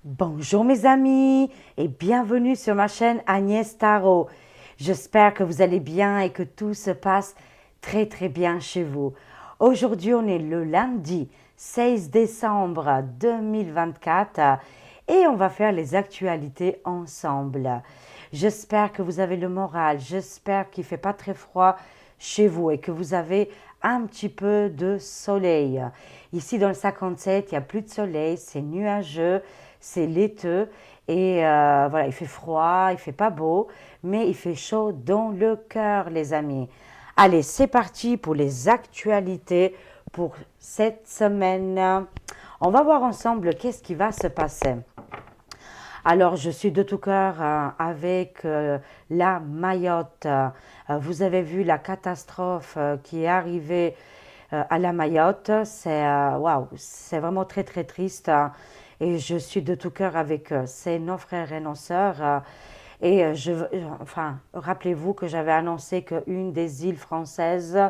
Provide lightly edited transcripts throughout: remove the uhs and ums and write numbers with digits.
Bonjour mes amis et bienvenue sur ma chaîne Agnès Tarot. J'espère que vous allez bien et que tout se passe très bien chez vous. Aujourd'hui on est le lundi 16 décembre 2024 et on va faire les actualités ensemble. J'espère que vous avez le moral, j'espère qu'il ne fait pas très froid chez vous et que vous avez un petit peu de soleil. Ici dans le 57, il n'y a plus de soleil, c'est nuageux, c'est laiteux et voilà, il fait froid, il fait pas beau, mais il fait chaud dans le cœur, les amis. Allez, c'est parti pour les actualités pour cette semaine. On va voir ensemble qu'est-ce qui va se passer. Alors, je suis de tout cœur avec la Mayotte. Vous avez vu la catastrophe qui est arrivée à la Mayotte. C'est waouh, c'est vraiment très triste. Et je suis de tout cœur avec eux. C'est nos frères et nos sœurs. Enfin, rappelez-vous que j'avais annoncé qu'une des îles françaises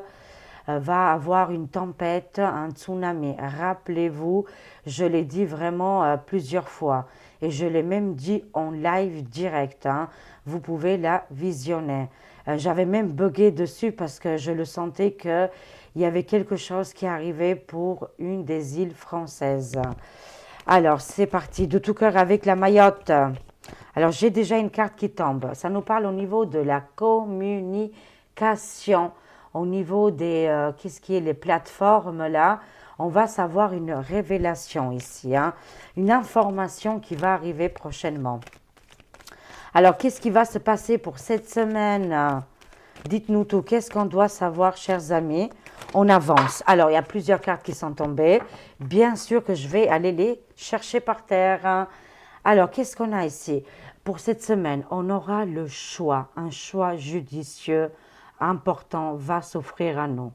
va avoir une tempête, un tsunami. Rappelez-vous, je l'ai dit vraiment plusieurs fois et je l'ai même dit en live direct. Hein. Vous pouvez la visionner. J'avais même bugué dessus parce que je le sentais qu'il y avait quelque chose qui arrivait pour une des îles françaises. Alors, c'est parti, de tout cœur avec la Mayotte. Alors, j'ai déjà une carte qui tombe. Ça nous parle au niveau de la communication, au niveau des, qu'est-ce qui est les plateformes là. On va savoir une révélation ici, hein, une information qui va arriver prochainement. Alors, qu'est-ce qui va se passer pour cette semaine? Dites-nous tout, qu'est-ce qu'on doit savoir, chers amis? On avance. Alors, il y a plusieurs cartes qui sont tombées. Bien sûr que je vais aller les chercher par terre. Alors, qu'est-ce qu'on a ici? Pour cette semaine, on aura le choix. Un choix judicieux, important, va s'offrir à nous.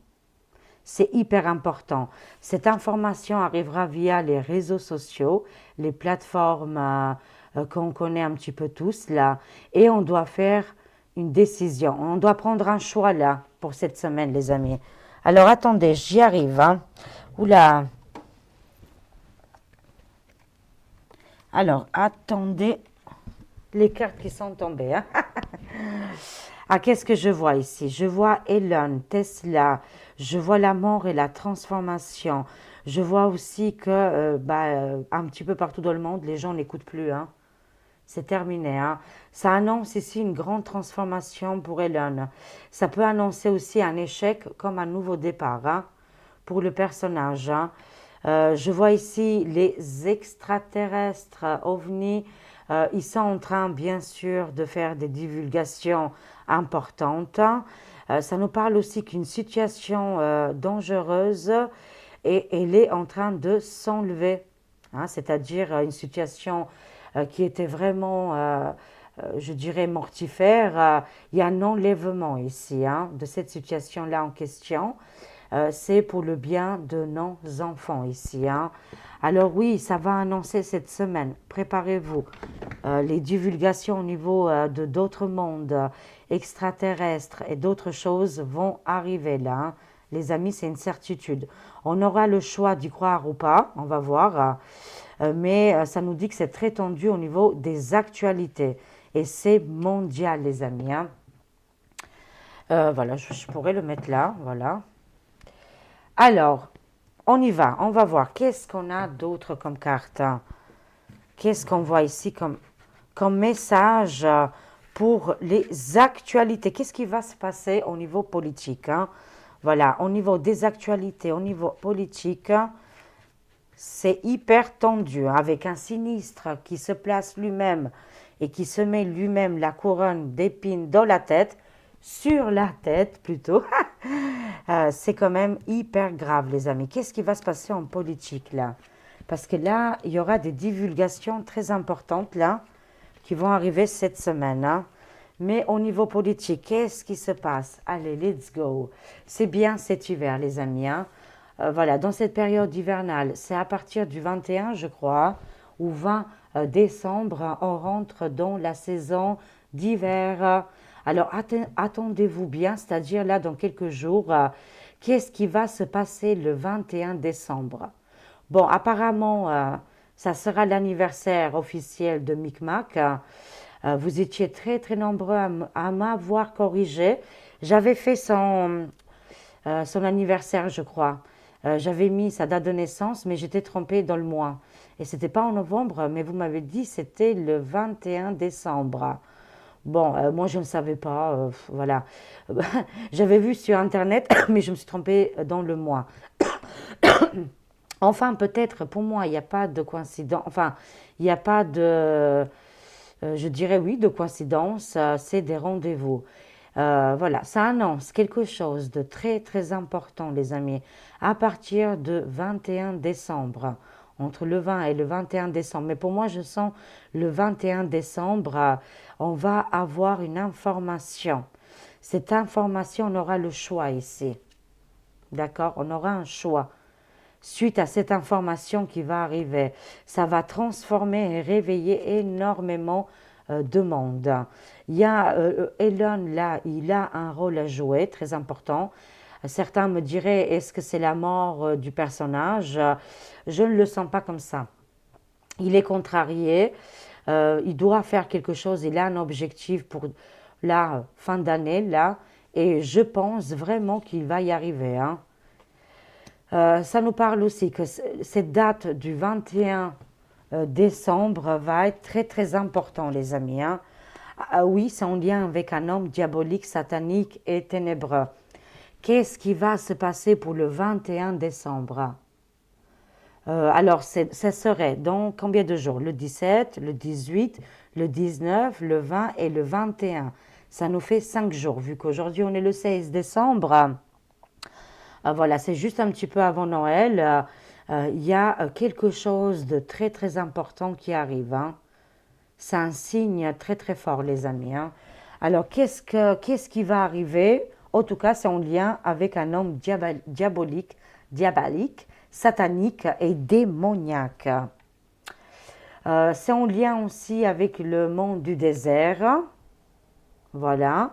C'est hyper important. Cette information arrivera via les réseaux sociaux, les plateformes qu'on connaît un petit peu tous là. Et on doit faire une décision. On doit prendre un choix là pour cette semaine, les amis. Alors attendez, j'y arrive. Hein. Oula. Alors attendez les cartes qui sont tombées. Hein. Ah, qu'est-ce que je vois ici? Je vois Elon, Tesla, je vois la mort et la transformation. Je vois aussi que un petit peu partout dans le monde, les gens n'écoutent plus. Hein. C'est terminé. Hein. Ça annonce ici une grande transformation pour Elon. Ça peut annoncer aussi un échec comme un nouveau départ hein, pour le personnage. Hein. Je vois ici les extraterrestres ovnis. Ils sont en train, bien sûr, de faire des divulgations importantes. Ça nous parle aussi qu'une situation dangereuse et elle est en train de s'enlever. Hein, c'est-à-dire une situation qui était vraiment, je dirais, mortifère. Il y a un enlèvement ici hein, de cette situation-là en question. C'est pour le bien de nos enfants ici. Hein. Alors oui, ça va annoncer cette semaine. Préparez-vous. Les divulgations au niveau de d'autres mondes extraterrestres et d'autres choses vont arriver là. Hein. Les amis, c'est une certitude. On aura le choix d'y croire ou pas, on va voir. Mais ça nous dit que c'est très tendu au niveau des actualités. Et c'est mondial, les amis. Hein. Voilà, je pourrais le mettre là, voilà. Alors, on y va, on va voir. Qu'est-ce qu'on a d'autre comme carte? Qu'est-ce qu'on voit ici comme message pour les actualités? Qu'est-ce qui va se passer au niveau politique hein? Voilà, au niveau des actualités, au niveau politique, c'est hyper tendu, hein, avec un sinistre qui se place lui-même et qui se met lui-même la couronne d'épines dans la tête, sur la tête plutôt. C'est quand même hyper grave, les amis. Qu'est-ce qui va se passer en politique là? Parce que là, il y aura des divulgations très importantes là qui vont arriver cette semaine. Hein. Mais au niveau politique, qu'est-ce qui se passe? Allez, let's go. C'est bien cet hiver, les amis. Hein. Voilà, dans cette période hivernale, c'est à partir du 21, je crois, ou 20 décembre, on rentre dans la saison d'hiver. Alors, attendez-vous bien, c'est-à-dire là, dans quelques jours, qu'est-ce qui va se passer le 21 décembre? Bon, apparemment, Ça sera l'anniversaire officiel de Micmac. Vous étiez très très nombreux à m'avoir corrigé. J'avais fait son anniversaire, je crois. J'avais mis sa date de naissance, mais j'étais trompée dans le mois. Et c'était pas en novembre, mais vous m'avez dit c'était le 21 décembre. Bon, moi je ne savais pas, voilà. J'avais vu sur Internet, mais je me suis trompée dans le mois. Enfin, peut-être pour moi, il n'y a pas de coïncidence. Enfin, il n'y a pas de, je dirais oui, de coïncidence. C'est des rendez-vous. Voilà, ça annonce quelque chose de très très important, les amis. À partir de 21 décembre, entre le 20 et le 21 décembre. Mais pour moi, je sens le 21 décembre, on va avoir une information. Cette information, on aura le choix ici. D'accord? On aura un choix. Suite à cette information qui va arriver, ça va transformer et réveiller énormément de monde. Il y a Elon là, il a un rôle à jouer très important. Certains me diraient, est-ce que c'est la mort du personnage? Je ne le sens pas comme ça. Il est contrarié, il doit faire quelque chose, il a un objectif pour la fin d'année là, et je pense vraiment qu'il va y arriver, hein. Ça nous parle aussi que cette date du 21 décembre va être très très important, les amis, hein. Ah oui, c'est en lien avec un homme diabolique, satanique et ténébreux. Qu'est-ce qui va se passer pour le 21 décembre? Alors, ça serait dans combien de jours? Le 17, le 18, le 19, le 20 et le 21. Ça nous fait 5 jours, vu qu'aujourd'hui on est le 16 décembre. Voilà, c'est juste un petit peu avant Noël. Il y a quelque chose de très très important qui arrive, hein. C'est un signe très très fort, les amis, hein. Alors, qu'est-ce qui va arriver? En tout cas, c'est en lien avec un homme diabolique, satanique et démoniaque. C'est en lien aussi avec le monde du désert. Voilà.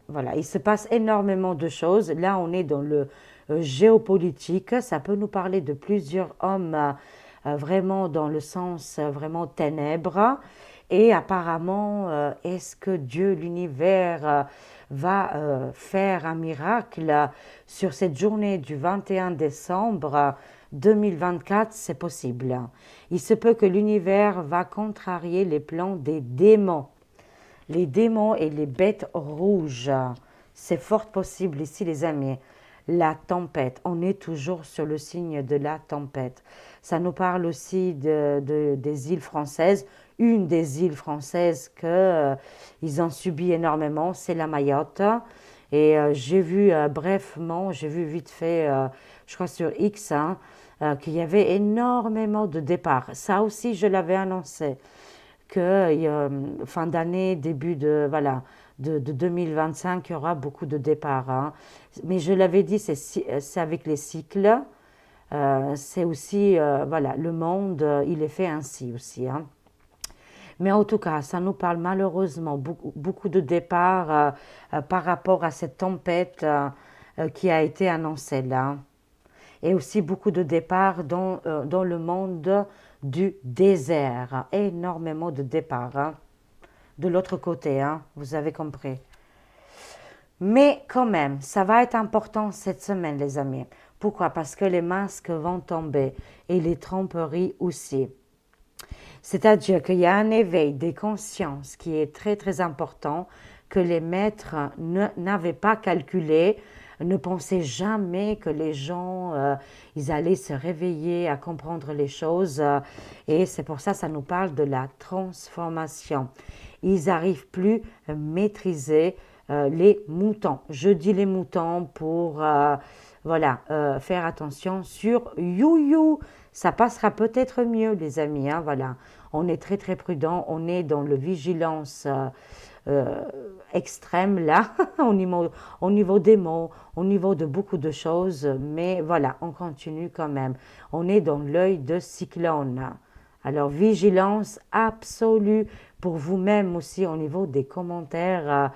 Voilà, il se passe énormément de choses. Là, on est dans le géopolitique. Ça peut nous parler de plusieurs hommes vraiment dans le sens vraiment ténèbres. Et apparemment, est-ce que Dieu, l'univers, va faire un miracle sur cette journée du 21 décembre 2024? C'est possible. Il se peut que l'univers va contrarier les plans des démons. Les démons et les bêtes rouges. C'est fort possible ici, les amis. La tempête. On est toujours sur le signe de la tempête. Ça nous parle aussi des îles françaises. Une des îles françaises qu'ils ont subi énormément, c'est la Mayotte. Et j'ai vu brièvement, j'ai vu vite fait, je crois sur X, hein, qu'il y avait énormément de départs. Ça aussi, je l'avais annoncé que fin d'année, début de, voilà, de 2025, il y aura beaucoup de départs, hein. Mais je l'avais dit, c'est avec les cycles. C'est aussi, voilà, le monde, il est fait ainsi aussi, hein. Mais en tout cas, ça nous parle malheureusement beaucoup de départs par rapport à cette tempête qui a été annoncée là. Et aussi beaucoup de départs dans le monde du désert. Énormément de départs, hein. De l'autre côté, hein, vous avez compris. Mais quand même, ça va être important cette semaine, les amis. Pourquoi? Parce que les masques vont tomber et les tromperies aussi. C'est-à-dire qu'il y a un éveil des consciences qui est très très important, que les maîtres n'avaient pas calculé, ne pensaient jamais que les gens, ils allaient se réveiller à comprendre les choses. Et c'est pour ça, ça nous parle de la transformation. Ils n'arrivent plus à maîtriser les moutons. Je dis les moutons pour voilà, faire attention sur you. Ça passera peut-être mieux, les amis, hein, voilà. On est très très prudent, on est dans le vigilance extrême là, au niveau des mots, au niveau de beaucoup de choses, mais voilà, on continue quand même. On est dans l'œil de cyclone. Alors, vigilance absolue pour vous-même aussi au niveau des commentaires.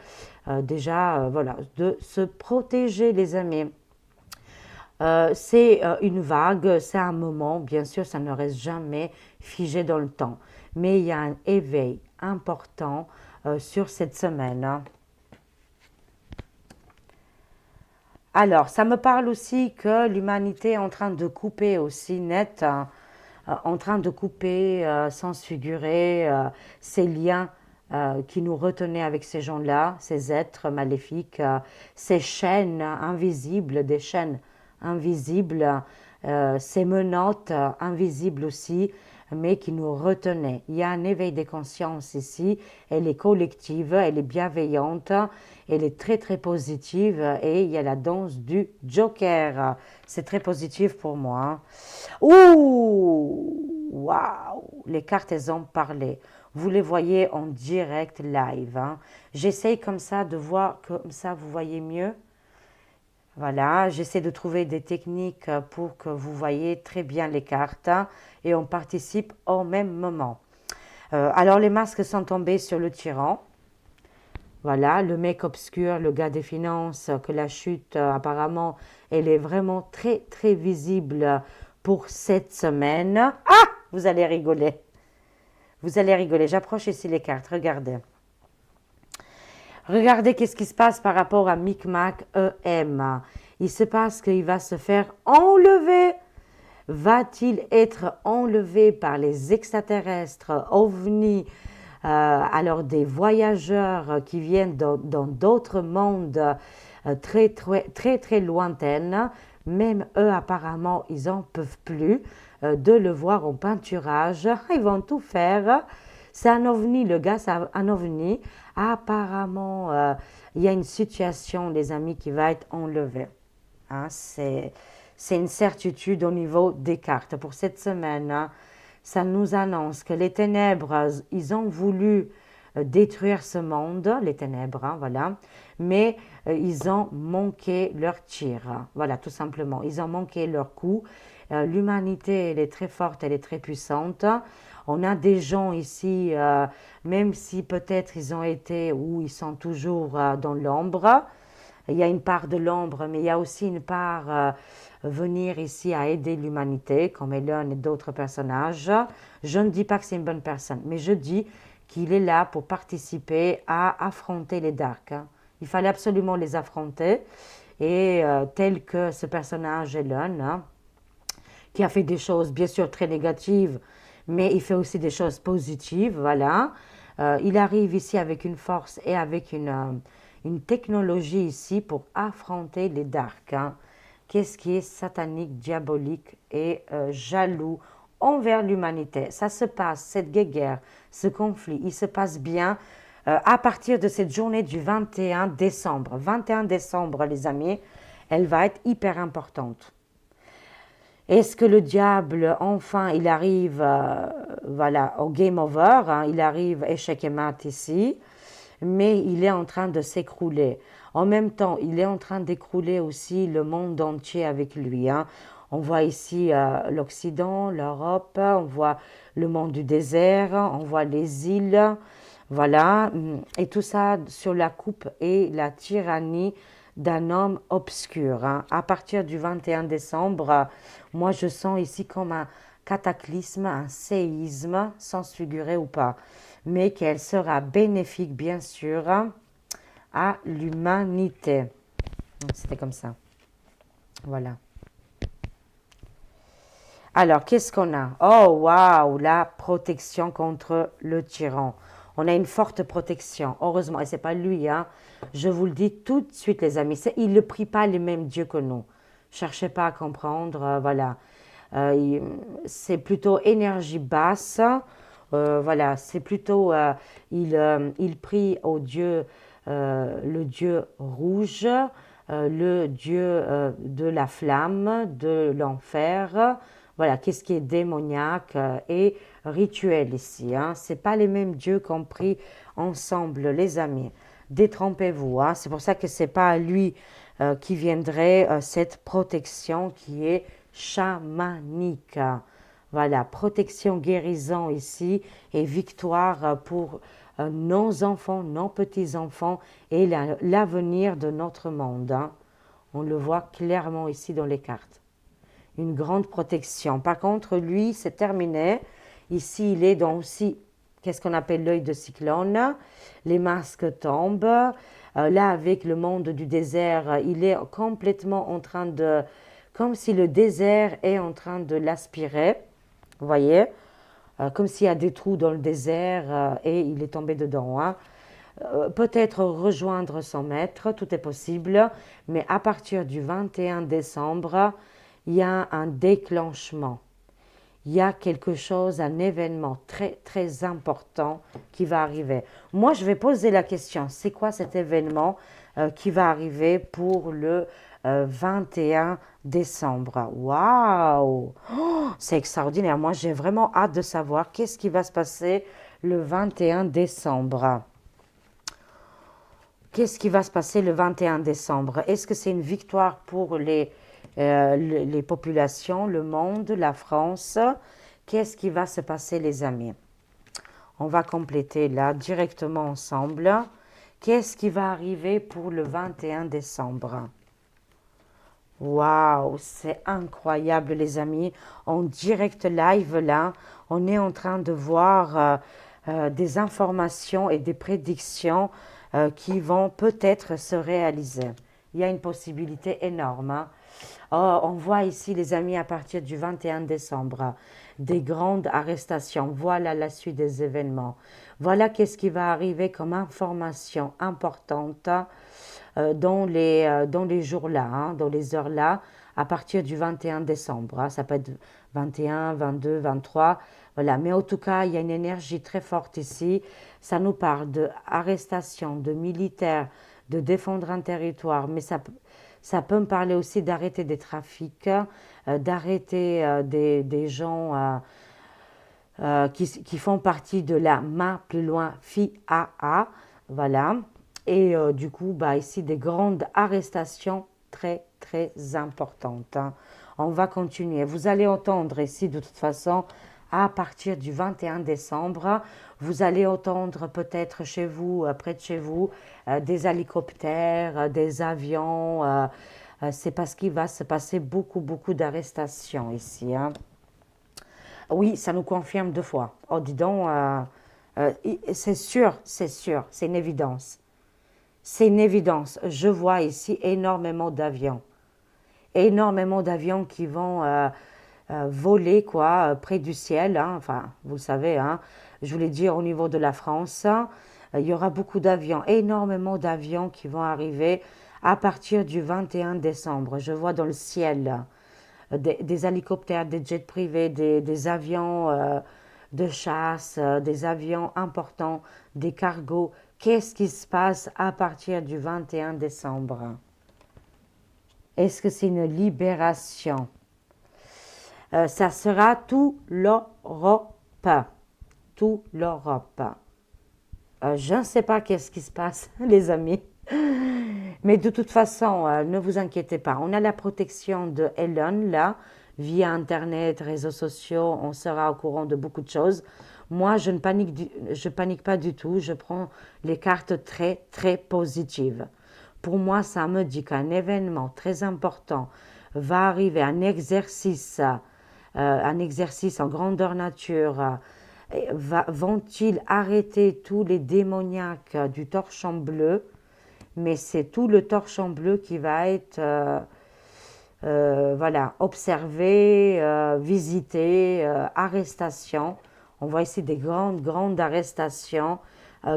Déjà, voilà, de se protéger, les amis. C'est une vague, c'est un moment, bien sûr, ça ne reste jamais figé dans le temps. Mais il y a un éveil important sur cette semaine, hein. Alors, ça me parle aussi que l'humanité est en train de couper aussi net, hein, en train de couper, sans se figurer, ces liens qui nous retenaient avec ces gens-là, ces êtres maléfiques, ces chaînes invisibles, des chaînes invisibles, ces menottes invisibles aussi, mais qui nous retenaient. Il y a un éveil des consciences ici, elle est collective, elle est bienveillante, elle est très très positive et il y a la danse du Joker. C'est très positif pour moi, hein. Ouh, waouh, les cartes, elles ont parlé. Vous les voyez en direct live, hein. J'essaye comme ça de voir, comme ça vous voyez mieux. Voilà, j'essaie de trouver des techniques pour que vous voyez très bien les cartes, hein, et on participe au même moment. Alors les masques sont tombés sur le tyran. Voilà, le mec obscur, le gars des finances, que la chute, apparemment, elle est vraiment très, très visible pour cette semaine. Ah, vous allez rigoler. Vous allez rigoler. J'approche ici les cartes. Regardez. Regardez qu'est-ce qui se passe par rapport à Micmac EM. Il se passe qu'il va se faire enlever. Va-t-il être enlevé par les extraterrestres, ovnis, alors des voyageurs qui viennent dans d'autres mondes très, très, très, très lointaines? Même eux, apparemment, ils n'en peuvent plus de le voir en peinturage. Ils vont tout faire. C'est un ovni, le gars, c'est un ovni. Apparemment, il y a une situation, les amis, qui va être enlevée, hein. C'est une certitude au niveau des cartes. Pour cette semaine, hein, ça nous annonce que les ténèbres, ils ont voulu détruire ce monde, les ténèbres, hein, voilà, mais ils ont manqué leur tir, hein. Voilà, tout simplement. Ils ont manqué leur coup. L'humanité, elle est très forte, elle est très puissante. On a des gens ici, même si peut-être ils ont été ou ils sont toujours dans l'ombre. Il y a une part de l'ombre, mais il y a aussi une part venir ici à aider l'humanité, comme Elon et d'autres personnages. Je ne dis pas que c'est une bonne personne, mais je dis qu'il est là pour participer à affronter les darks, hein. Il fallait absolument les affronter. Et tel que ce personnage Elon, hein, qui a fait des choses bien sûr très négatives, mais il fait aussi des choses positives, voilà. Il arrive ici avec une force et avec une technologie ici pour affronter les darks, hein. Qu'est-ce qui est satanique, diabolique et jaloux envers l'humanité? Ça se passe, cette guerre, ce conflit, il se passe bien à partir de cette journée du 21 décembre. 21 décembre, les amis, elle va être hyper importante. Est-ce que le diable, enfin, il arrive, voilà, au game over, hein, il arrive échec et mat ici, mais il est en train de s'écrouler. En même temps, il est en train d'écrouler aussi le monde entier avec lui, hein. On voit ici l'Occident, l'Europe, on voit le monde du désert, on voit les îles, voilà, et tout ça sur la coupe et la tyrannie d'un homme obscur, hein. À partir du 21 décembre, moi je sens ici comme un cataclysme, un séisme, sans se figurer ou pas, mais qu'elle sera bénéfique bien sûr à l'humanité. C'était comme ça. Voilà. Alors, qu'est-ce qu'on a? Oh, waouh, la protection contre le tyran. On a une forte protection, heureusement. Et ce n'est pas lui, hein. Je vous le dis tout de suite, les amis. Il ne prie pas les mêmes dieux que nous. Cherchez pas à comprendre, voilà. C'est plutôt énergie basse. Voilà, c'est plutôt, il prie au dieu, le dieu rouge, le dieu de la flamme, de l'enfer. Voilà, qu'est-ce qui est démoniaque et rituel ici, hein. Ce n'est pas les mêmes dieux qu'on prie ensemble, les amis. Détrompez-vous, hein. C'est pour ça que ce n'est pas à lui qui viendrait cette protection qui est chamanique. Voilà, protection, guérison ici et victoire pour nos enfants, nos petits-enfants et l'avenir de notre monde, hein. On le voit clairement ici dans les cartes. Une grande protection. Par contre, lui, c'est terminé. Ici, il est dans aussi, qu'est-ce qu'on appelle l'œil de cyclone. Les masques tombent. Là, avec le monde du désert, il est complètement en train de... Comme si le désert est en train de l'aspirer. Vous voyez, comme s'il y a des trous dans le désert et il est tombé dedans. Hein. Peut-être rejoindre son maître, tout est possible, mais à partir du 21 décembre, il y a un déclenchement. Il y a quelque chose, un événement très très important qui va arriver. Moi, je vais poser la question, c'est quoi cet événement qui va arriver pour le 21 décembre? Waouh! Oh, c'est extraordinaire. Moi, j'ai vraiment hâte de savoir qu'est-ce qui va se passer le 21 décembre. Qu'est-ce qui va se passer le 21 décembre? Est-ce que c'est une victoire pour les populations, le monde, la France? Qu'est-ce qui va se passer, les amis? On va compléter là directement ensemble. Qu'est-ce qui va arriver pour le 21 décembre? Waouh, c'est incroyable, les amis. En direct live là, on est en train de voir des informations et des prédictions qui vont peut-être se réaliser. Il y a une possibilité énorme. Hein. Oh, on voit ici, les amis, à partir du 21 décembre, des grandes arrestations. Voilà la suite des événements. Voilà qu'est-ce qui va arriver comme information importante dans les jours-là, hein, dans les heures-là, à partir du 21 décembre. Hein. Ça peut être 21, 22, 23. Voilà. Mais en tout cas, il y a une énergie très forte ici. Ça nous parle d'arrestation, de militaires, de défendre un territoire. Mais ça peut me parler aussi d'arrêter des trafics, d'arrêter des gens qui font partie de la main plus loin FIAA. Voilà. Et du coup, bah, ici, des grandes arrestations très, très importantes. Hein. On va continuer. Vous allez entendre ici, de toute façon, à partir du 21 décembre, vous allez entendre peut-être chez vous, près de chez vous, des hélicoptères, des avions. C'est parce qu'il va se passer beaucoup, beaucoup d'arrestations ici. Hein. Oui, ça nous confirme 2 fois. Oh, dis donc, c'est sûr, c'est une évidence. C'est une évidence. Je vois ici énormément d'avions. Énormément d'avions qui vont voler quoi, près du ciel. Hein. Enfin, vous le savez, hein. Je voulais dire au niveau de la France, il y aura beaucoup d'avions. Énormément d'avions qui vont arriver à partir du 21 décembre. Je vois dans le ciel des hélicoptères, des jets privés, des avions de chasse, des avions importants, des cargos. Qu'est-ce qui se passe à partir du 21 décembre? Est-ce que c'est une libération? Ça sera tout l'Europe. Tout l'Europe. Je ne sais pas qu'est-ce qui se passe, les amis. Mais de toute façon, ne vous inquiétez pas. On a la protection de Elon, là, via Internet, réseaux sociaux. On sera au courant de beaucoup de choses. Moi, je panique pas du tout. Je prends les cartes très, très positives. Pour moi, ça me dit qu'un événement très important va arriver, un exercice en grandeur nature. Vont-ils arrêter tous les démoniaques du torchon bleu? Mais c'est tout le torchon bleu qui va être voilà, observé, visité, arrestation. On voit ici des grandes arrestations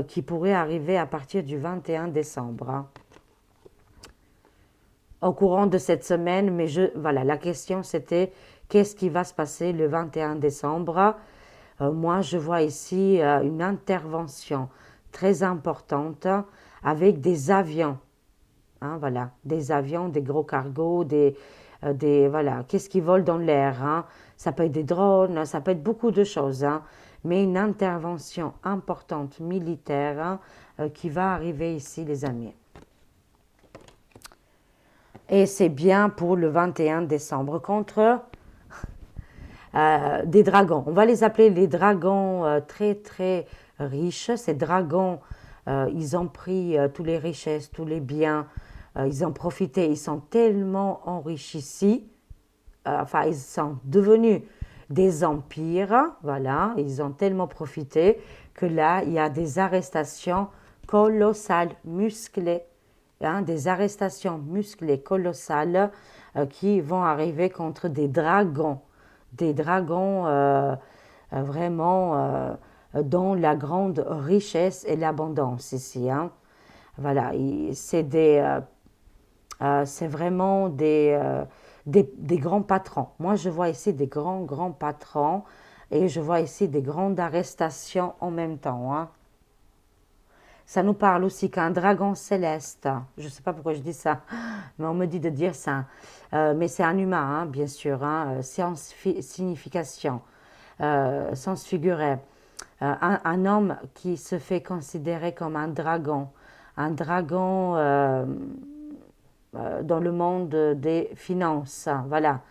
qui pourraient arriver à partir du 21 décembre. Hein. Au courant de cette semaine, mais voilà, la question c'était qu'est-ce qui va se passer le 21 décembre? Moi, je vois ici une intervention très importante avec des avions. Hein, voilà, des avions, des gros cargos, voilà, qu'est-ce qui vole dans l'air? Hein? Ça peut être des drones, ça peut être beaucoup de choses. Hein, mais une intervention importante militaire qui va arriver ici, les amis. Et c'est bien pour le 21 décembre contre des dragons. On va les appeler les dragons très très riches. Ces dragons, ils ont pris toutes les richesses, tous les biens, ils ont profité, ils sont tellement enrichis, enfin, ils sont devenus des empires, voilà, ils ont tellement profité que là, il y a des arrestations colossales, musclées, hein, des arrestations musclées colossales qui vont arriver contre des dragons vraiment dont la grande richesse et l'abondance ici. Hein. Voilà, c'est vraiment des grands patrons. Moi, je vois ici des grands patrons et je vois ici des grandes arrestations en même temps. Hein. Ça nous parle aussi qu'un dragon céleste, je ne sais pas pourquoi je dis ça, mais on me dit de dire ça. Mais c'est un humain, hein, bien sûr, hein, signification, sens figuré. Un homme qui se fait considérer comme un dragon dans le monde des finances. Voilà,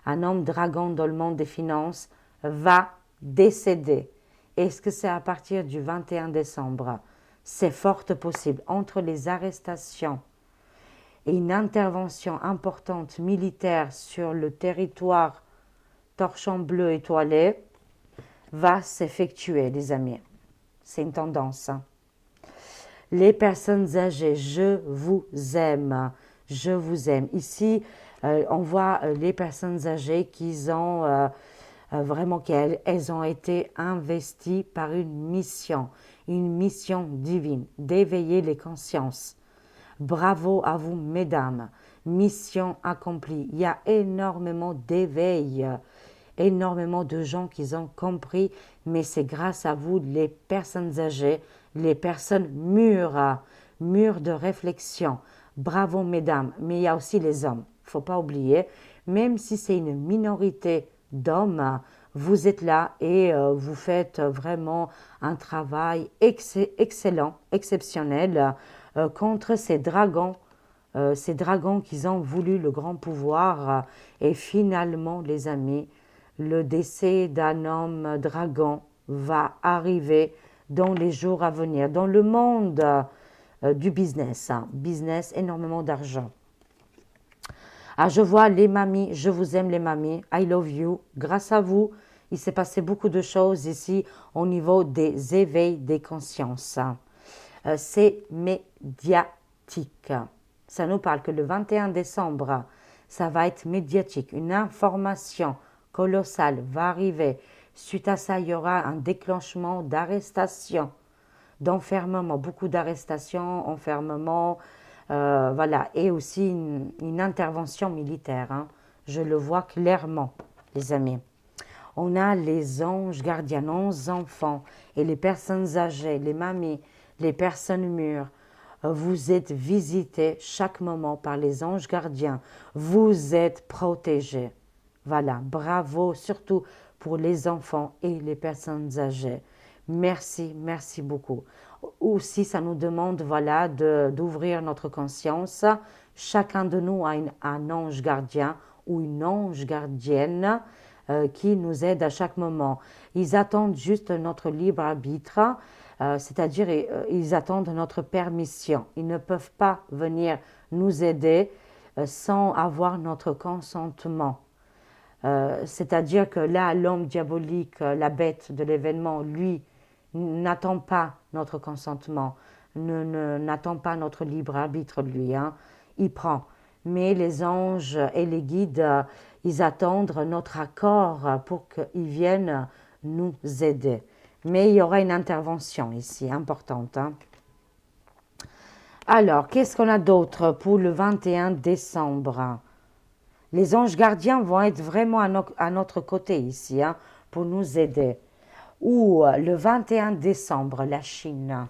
un homme dragon dans le monde des finances va décéder. Est-ce que c'est à partir du 21 décembre? C'est fort possible. Entre les arrestations et une intervention importante militaire sur le territoire torchon bleu étoilé va s'effectuer, les amis. C'est une tendance. Les personnes âgées, je vous aime. Je vous aime. Ici, on voit les personnes âgées qui ont vraiment qu'elles ont été investies par une mission divine, d'éveiller les consciences. Bravo à vous, mesdames. Mission accomplie. Il y a énormément d'éveil, énormément de gens qui ont compris, mais c'est grâce à vous, les personnes âgées, les personnes mûres de réflexion. Bravo, mesdames. Mais il y a aussi les hommes. Il ne faut pas oublier, même si c'est une minorité d'hommes, vous êtes là et vous faites vraiment un travail excellent, exceptionnel contre ces dragons qui ont voulu le grand pouvoir. Et finalement, les amis, le décès d'un homme dragon va arriver dans les jours à venir, dans le monde du business. Hein. Business, énormément d'argent. Ah, je vois les mamies, je vous aime les mamies, I love you. Grâce à vous, il s'est passé beaucoup de choses ici au niveau des éveils des consciences. C'est médiatique. Ça nous parle que le 21 décembre, ça va être médiatique. Une information colossale va arriver. Suite à ça, il y aura un déclenchement d'arrestation, d'enfermement, beaucoup d'arrestations, enfermement, voilà, et aussi une intervention militaire. Hein. Je le vois clairement, les amis. On a les anges gardiens, nos enfants et les personnes âgées, les mamies, les personnes mûres. Vous êtes visités chaque moment par les anges gardiens. Vous êtes protégés. Voilà, bravo, surtout pour les enfants et les personnes âgées. Merci, merci beaucoup. Aussi, ça nous demande voilà, d'ouvrir notre conscience. Chacun de nous a un ange gardien ou une ange gardienne qui nous aide à chaque moment. Ils attendent juste notre libre arbitre, c'est-à-dire ils attendent notre permission. Ils ne peuvent pas venir nous aider sans avoir notre consentement. C'est-à-dire que là, l'homme diabolique, la bête de l'événement, lui, n'attend pas notre consentement, n'attend pas notre libre arbitre, lui. Hein. Il prend. Mais les anges et les guides, ils attendent notre accord pour qu'ils viennent nous aider. Mais il y aura une intervention ici, importante. Hein. Alors, qu'est-ce qu'on a d'autre pour le 21 décembre? Les anges gardiens vont être vraiment à notre côté ici, hein, pour nous aider. Ou le 21 décembre, la Chine,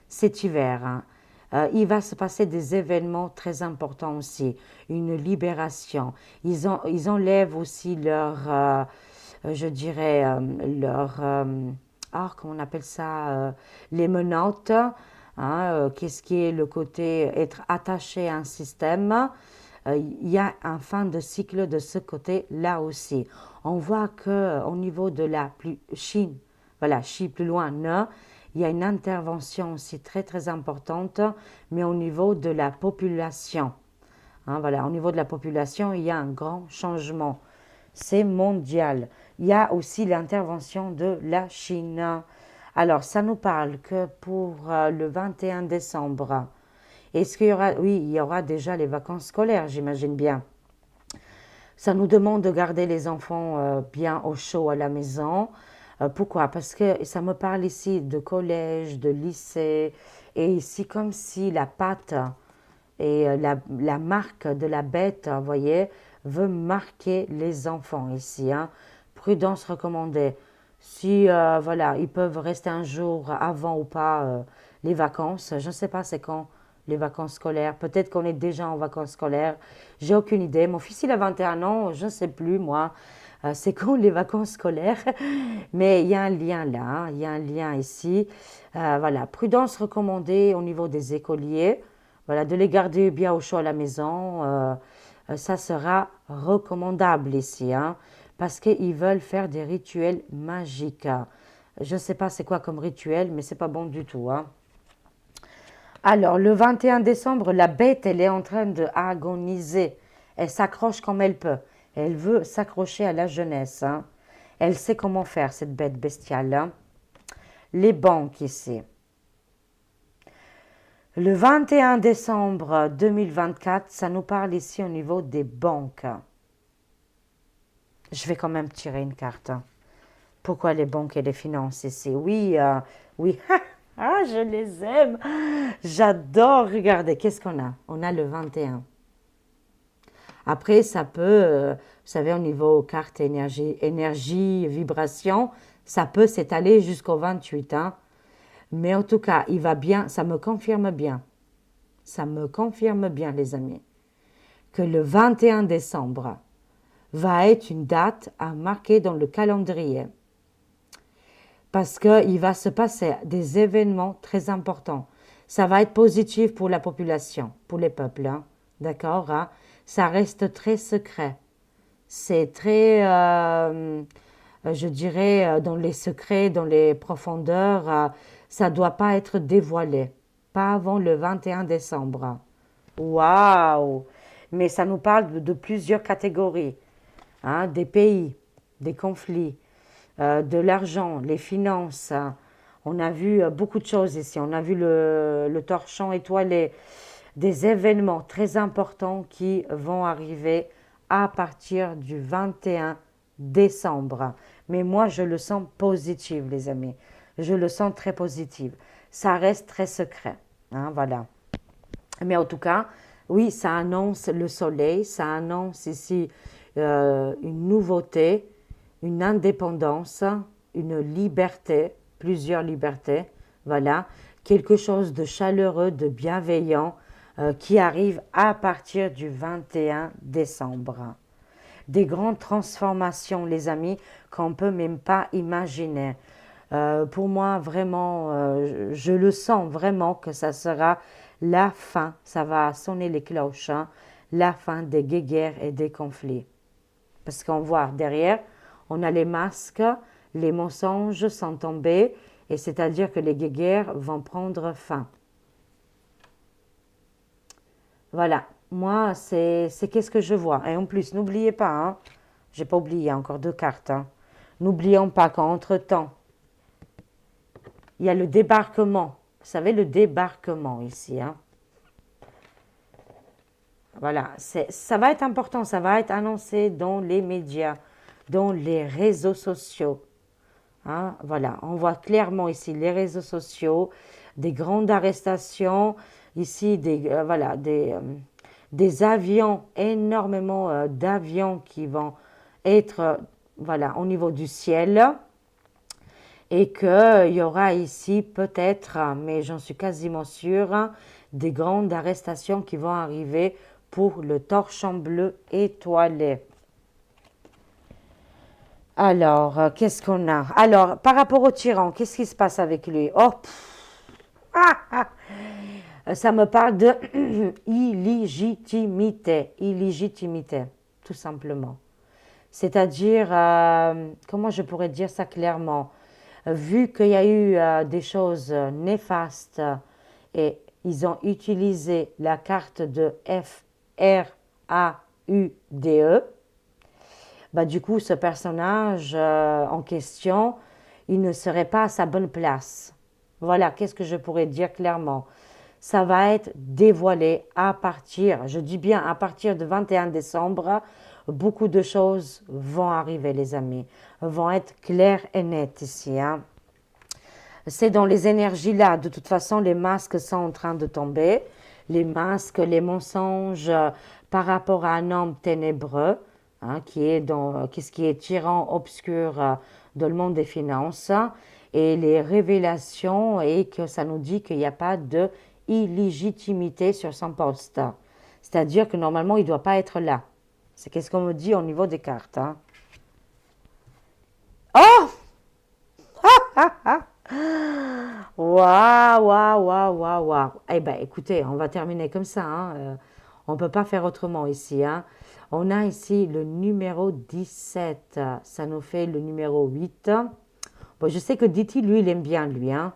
cet hiver, hein, il va se passer des événements très importants aussi, une libération. Ils enlèvent aussi leur, je dirais, comment on appelle ça, les menottes, hein, qu'est-ce qui est le côté être attaché à un système. Il y a un fin de cycle de ce côté-là aussi. On voit qu'au niveau de la Chine, voilà, Chine plus loin, il y a une intervention aussi très très importante, mais au niveau de la population. Hein, voilà, au niveau de la population, il y a un grand changement. C'est mondial. Il y a aussi l'intervention de la Chine. Alors, ça nous parle que pour le 21 décembre. Est-ce qu'il y aura, oui, il y aura déjà les vacances scolaires, j'imagine bien. Ça nous demande de garder les enfants bien au chaud à la maison. Pourquoi? Parce que ça me parle ici de collège, de lycée, et ici comme si la pâte et la marque de la bête, vous voyez, veut marquer les enfants ici. Hein. Prudence recommandée. Si, voilà, ils peuvent rester un jour avant ou pas les vacances. Je ne sais pas c'est quand les vacances scolaires. Peut-être qu'on est déjà en vacances scolaires. J'ai aucune idée. Mon fils, il a 21 ans. Je ne sais plus, moi. C'est quand les vacances scolaires. Mais il y a un lien là. Hein. Il y a un lien ici. Voilà. Prudence recommandée au niveau des écoliers. Voilà, de les garder bien au chaud à la maison. Ça sera recommandable ici. Hein, parce qu'ils veulent faire des rituels magiques. Je ne sais pas c'est quoi comme rituel, mais c'est pas bon du tout. Hein. Alors, le 21 décembre, la bête, elle est en train de agoniser. Elle s'accroche comme elle peut. Elle veut s'accrocher à la jeunesse. Hein. Elle sait comment faire, cette bête bestiale. Hein. Les banques ici. Le 21 décembre 2024, ça nous parle ici au niveau des banques. Je vais quand même tirer une carte. Hein. Pourquoi les banques et les finances ici? Oui, oui. Ah, je les aime. J'adore. Regardez, qu'est-ce qu'on a? On a le 21. Après, ça peut, vous savez, au niveau carte énergie, vibration, ça peut s'étaler jusqu'au 28. Hein. Mais en tout cas, il va bien, ça me confirme bien. Ça me confirme bien, les amis, que le 21 décembre va être une date à marquer dans le calendrier. Parce qu'il va se passer des événements très importants. Ça va être positif pour la population, pour les peuples. Hein. D'accord hein. Ça reste très secret. C'est très, je dirais, dans les secrets, dans les profondeurs. Ça ne doit pas être dévoilé. Pas avant le 21 décembre. Waouh! Mais ça nous parle de plusieurs catégories. Hein, des pays, des conflits, de l'argent, les finances. Hein. On a vu beaucoup de choses ici. On a vu le torchon étoilé, des événements très importants qui vont arriver à partir du 21 décembre. Mais moi, je le sens positif, les amis. Je le sens très positif. Ça reste très secret. Hein, voilà. Mais en tout cas, oui, ça annonce le soleil, ça annonce ici une nouveauté, une indépendance, une liberté, plusieurs libertés, voilà, quelque chose de chaleureux, de bienveillant qui arrive à partir du 21 décembre. Des grandes transformations, les amis, qu'on ne peut même pas imaginer. Pour moi, vraiment, je le sens vraiment que ça sera la fin, ça va sonner les cloches, hein, la fin des guerres et des conflits. Parce qu'on voit derrière, on a les masques, les mensonges sont tombés, et c'est-à-dire que les guerres vont prendre fin. Voilà, moi, c'est qu'est-ce que je vois. Et en plus, n'oubliez pas, hein, j'ai pas oublié, encore deux cartes. Hein. N'oublions pas qu'entre-temps, il y a le débarquement. Vous savez, le débarquement ici. Hein. Voilà, ça va être important, ça va être annoncé dans les médias, dans les réseaux sociaux. Hein, voilà, on voit clairement ici les réseaux sociaux, des grandes arrestations, ici voilà, des avions, énormément d'avions qui vont être voilà, au niveau du ciel. Et qu'il y aura ici peut-être, mais j'en suis quasiment sûre, des grandes arrestations qui vont arriver pour le torchon bleu étoilé. Alors, qu'est-ce qu'on a? Alors, par rapport au tyran, qu'est-ce qui se passe avec lui? Oh, ça me parle de illégitimité, tout simplement. C'est-à-dire, comment je pourrais dire ça clairement? Vu qu'il y a eu des choses néfastes et ils ont utilisé la carte de F-R-A-U-D-E, bah, du coup, ce personnage en question, il ne serait pas à sa bonne place. Voilà, qu'est-ce que je pourrais dire clairement? Ça va être dévoilé à partir, je dis bien à partir du 21 décembre, beaucoup de choses vont arriver, les amis, vont être claires et nettes ici, hein. C'est dans les énergies là, de toute façon, les masques sont en train de tomber, les masques, les mensonges par rapport à un homme ténébreux, hein, qui est tyran, obscur dans le monde des finances, et les révélations, et que ça nous dit qu'il n'y a pas de illégitimité sur son poste. C'est-à-dire que normalement, il ne doit pas être là. C'est qu'est-ce qu'on me dit au niveau des cartes, hein. Oh! Waouh, waouh, waouh, waouh, waouh. Eh bien, écoutez, on va terminer comme ça, hein. On ne peut pas faire autrement ici, hein. On a ici le numéro 17. Ça nous fait le numéro 8. Bon, je sais que Diti, lui, il aime bien, lui, hein.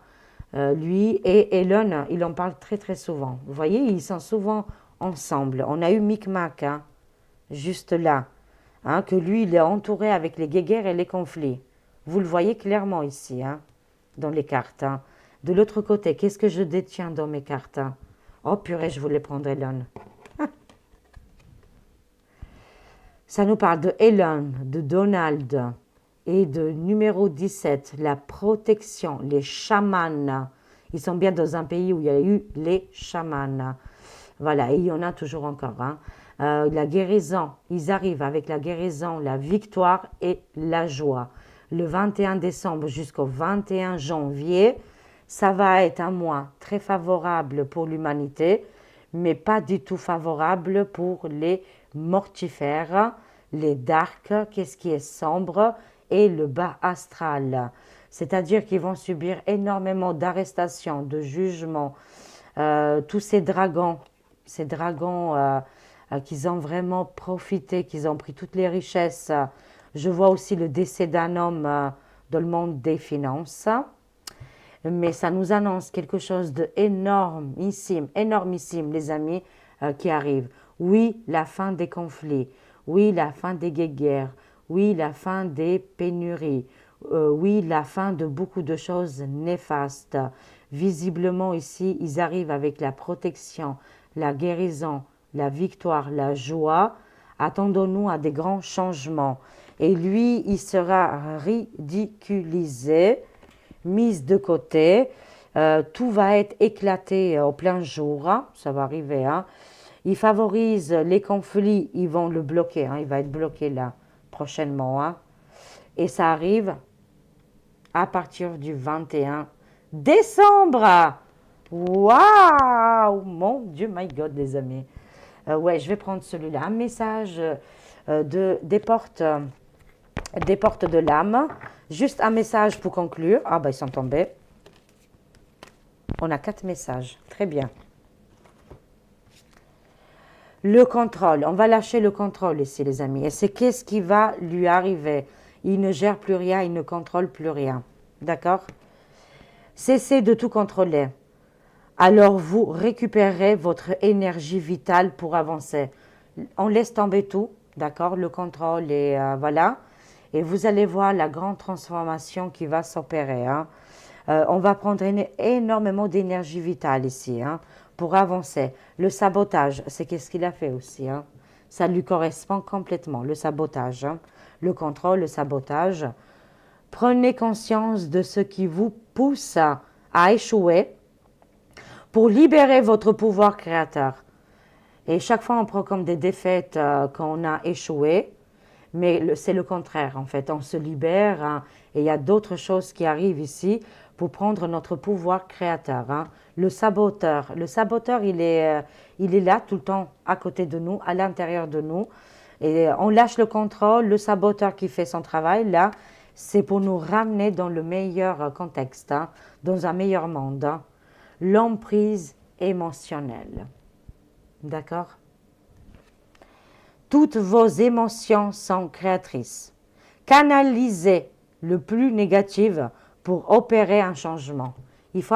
Lui et Elon, il en parle très, très souvent. Vous voyez, ils sont souvent ensemble. On a eu Micmac, hein, juste là, hein, que lui, il est entouré avec les guéguerres et les conflits. Vous le voyez clairement ici, hein, dans les cartes, hein. De l'autre côté, qu'est-ce que je détiens dans mes cartes, hein? Oh purée, je voulais prendre Elon. Ça nous parle de Elon, de Donald et de numéro 17, la protection, les chamans. Ils sont bien dans un pays où il y a eu les chamans. Voilà, et il y en a toujours encore, hein. La guérison, ils arrivent avec la guérison, la victoire et la joie. Le 21 décembre jusqu'au 21 janvier, ça va être un mois très favorable pour l'humanité, mais pas du tout favorable pour les mortifères, les darks, qu'est-ce qui est sombre, et le bas astral. C'est-à-dire qu'ils vont subir énormément d'arrestations, de jugements, tous ces dragons qu'ils ont vraiment profité, qu'ils ont pris toutes les richesses. Je vois aussi le décès d'un homme dans le monde des finances. Mais ça nous annonce quelque chose d'énormissime, énormissime, les amis, qui arrive. Oui, la fin des conflits. Oui, la fin des guerres. Oui, la fin des pénuries. Oui, la fin de beaucoup de choses néfastes. Visiblement, ici, ils arrivent avec la protection, la guérison, la victoire, la joie. Attendons-nous à des grands changements. Et lui, il sera ridiculisé, mise de côté. Tout va être éclaté au plein jour, hein. Ça va arriver, hein. Il favorise les conflits, ils vont le bloquer, hein. Il va être bloqué là, prochainement, hein. Et ça arrive à partir du 21 décembre. Waouh! Mon Dieu, my God, les amis. Ouais, je vais prendre celui-là. Un message des portes de l'âme. Juste un message pour conclure. Ah, ben, ils sont tombés. On a 4 messages. Très bien. Le contrôle. On va lâcher le contrôle ici, les amis. Et c'est qu'est-ce qui va lui arriver? Il ne gère plus rien, il ne contrôle plus rien. D'accord? Cessez de tout contrôler. Alors vous récupérez votre énergie vitale pour avancer. On laisse tomber tout, d'accord? Le contrôle et voilà. Et vous allez voir la grande transformation qui va s'opérer, hein. On va prendre énormément d'énergie vitale ici, hein, pour avancer. Le sabotage, c'est qu'est-ce qu'il a fait aussi, hein. Ça lui correspond complètement, le sabotage, hein. Le contrôle, le sabotage. Prenez conscience de ce qui vous pousse à échouer pour libérer votre pouvoir créateur. Et chaque fois, on prend comme des défaites quand on a échoué. Mais c'est le contraire, en fait. On se libère, hein, et il y a d'autres choses qui arrivent ici pour prendre notre pouvoir créateur, hein. Le saboteur, il est là tout le temps à côté de nous, à l'intérieur de nous. Et on lâche le contrôle. Le saboteur qui fait son travail, là, c'est pour nous ramener dans le meilleur contexte, hein, dans un meilleur monde, hein. L'emprise émotionnelle. D'accord? Toutes vos émotions sont créatrices. Canalisez le plus négatif pour opérer un changement. Il faut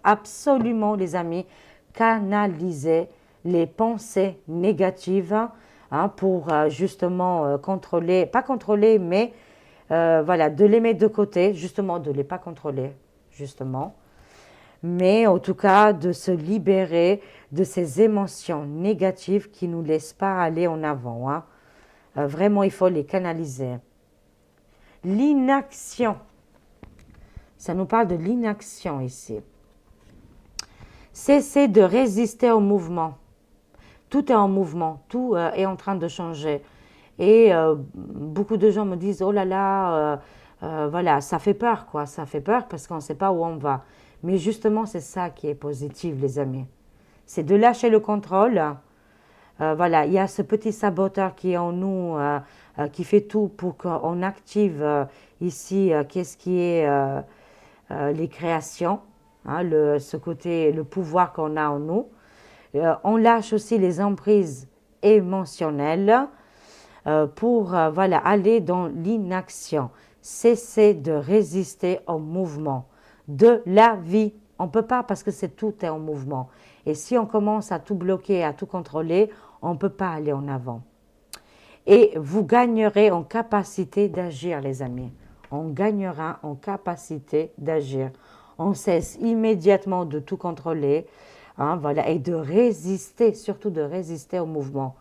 absolument, les amis, canaliser les pensées négatives hein, pour justement contrôler, pas contrôler, mais voilà, de les mettre de côté, justement, de ne les pas contrôler, justement. Mais en tout cas, de se libérer de ces émotions négatives qui ne nous laissent pas aller en avant. Hein. Vraiment, il faut les canaliser. L'inaction. Ça nous parle de l'inaction ici. Cessez de résister au mouvement. Tout est en mouvement, tout est en train de changer. Et beaucoup de gens me disent, oh là là, voilà, ça fait peur, quoi. Ça fait peur parce qu'on ne sait pas où on va. Mais justement, c'est ça qui est positif, les amis. C'est de lâcher le contrôle. Voilà, il y a ce petit saboteur qui est en nous, qui fait tout pour qu'on active ici, qu'est-ce qui est les créations, hein, ce côté, le pouvoir qu'on a en nous. On lâche aussi les emprises émotionnelles pour voilà, aller dans l'inaction. Cesser de résister au mouvement de la vie. On ne peut pas parce que tout est en mouvement. Et si on commence à tout bloquer, à tout contrôler, on ne peut pas aller en avant. Et vous gagnerez en capacité d'agir, les amis. On gagnera en capacité d'agir. On cesse immédiatement de tout contrôler, hein, voilà, et de résister, surtout de résister au mouvement.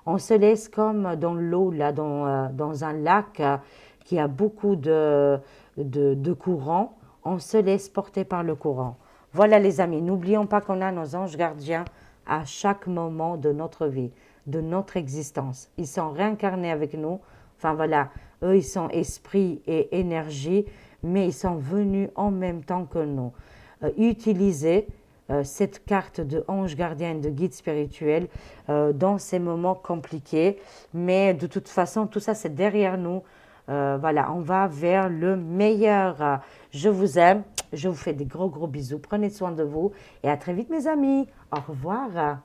On se laisse comme dans l'eau, là, dans un lac qui a beaucoup de courant. On se laisse porter par le courant. Voilà les amis, n'oublions pas qu'on a nos anges gardiens à chaque moment de notre vie, de notre existence. Ils sont réincarnés avec nous. Enfin voilà, eux ils sont esprit et énergie, mais ils sont venus en même temps que nous. Utilisez cette carte de ange gardien et de guide spirituel dans ces moments compliqués. Mais de toute façon, tout ça c'est derrière nous. Voilà, on va vers le meilleur. Je vous aime. Je vous fais des gros bisous. Prenez soin de vous et à très vite mes amis. Au revoir.